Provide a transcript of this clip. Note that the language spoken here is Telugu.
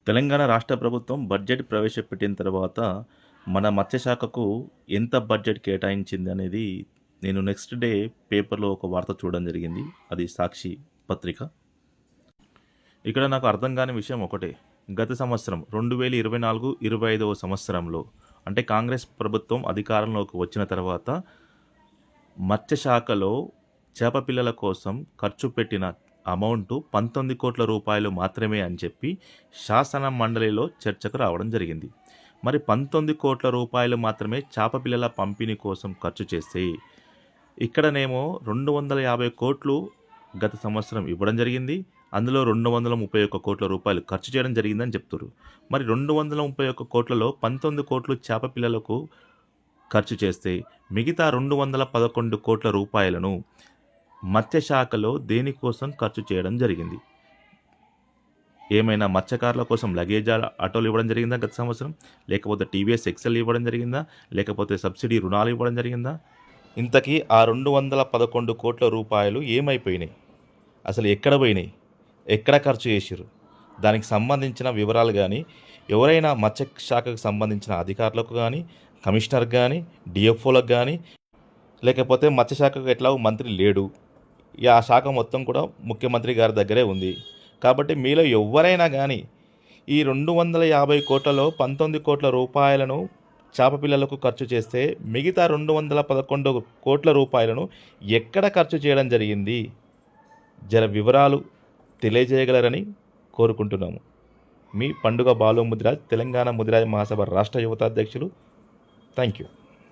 తెలంగాణ రాష్ట్ర ప్రభుత్వం బడ్జెట్ ప్రవేశపెట్టిన తర్వాత మన మత్స్యశాఖకు ఎంత బడ్జెట్ కేటాయించింది అనేది నేను నెక్స్ట్ డే పేపర్లో ఒక వార్త చూడడం జరిగింది. అది సాక్షి పత్రిక. ఇక్కడ నాకు అర్థం కాని విషయం ఒకటే. గత సంవత్సరం 2024-25వ సంవత్సరంలో అంటే కాంగ్రెస్ ప్రభుత్వం అధికారంలోకి వచ్చిన తర్వాత మత్స్యశాఖలో చేప పిల్లల కోసం ఖర్చు పెట్టిన అమౌంట్ 19 కోట్ల రూపాయలు మాత్రమే అని చెప్పి శాసన మండలిలో చర్చకు రావడం జరిగింది. మరి 19 కోట్ల రూపాయలు మాత్రమే చేప పిల్లల పంపిణీ కోసం ఖర్చు చేస్తే ఇక్కడనేమో 250 కోట్లు గత సంవత్సరం ఇవ్వడం జరిగింది. అందులో 231 కోట్ల రూపాయలు ఖర్చు చేయడం జరిగిందని చెప్తున్నారు. మరి 231 కోట్లలో 19 కోట్లు చేప పిల్లలకు ఖర్చు చేస్తే మిగతా 211 కోట్ల రూపాయలను మత్స్యశాఖలో దేనికోసం ఖర్చు చేయడం జరిగింది? ఏమైనా మత్స్యకారుల కోసం లగేజ్ ఆటోలు ఇవ్వడం జరిగిందా గత సంవత్సరం? లేకపోతే టీవీఎస్ ఎక్సెల్ ఇవ్వడం జరిగిందా? లేకపోతే సబ్సిడీ రుణాలు ఇవ్వడం జరిగిందా? ఇంతకీ ఆ 211 కోట్ల రూపాయలు ఏమైపోయినాయి? అసలు ఎక్కడ పోయినాయి? ఎక్కడ ఖర్చు చేసిరు? దానికి సంబంధించిన వివరాలు కానీ ఎవరైనా మత్స్యశాఖకు సంబంధించిన అధికారులకు కానీ, కమిషనర్కి కానీ, డిఎఫ్ఓలకు కానీ, లేకపోతే మత్స్యశాఖకు ఎట్లా మంత్రి లేడు, ఆ శాఖ మొత్తం కూడా ముఖ్యమంత్రి గారి దగ్గరే ఉంది. కాబట్టి మీలో ఎవరైనా కానీ ఈ 250 కోట్లలో 19 కోట్ల రూపాయలను చేప పిల్లలకు ఖర్చు చేస్తే మిగతా 211 కోట్ల రూపాయలను ఎక్కడ ఖర్చు చేయడం జరిగింది? జర వివరాలు తెలియజేయగలరని కోరుకుంటున్నాము. మీ పండుగ బాలు ముదిరాజ్, తెలంగాణ ముదిరాజ్ మహాసభ రాష్ట్ర యువత అధ్యక్షులు. Thank you.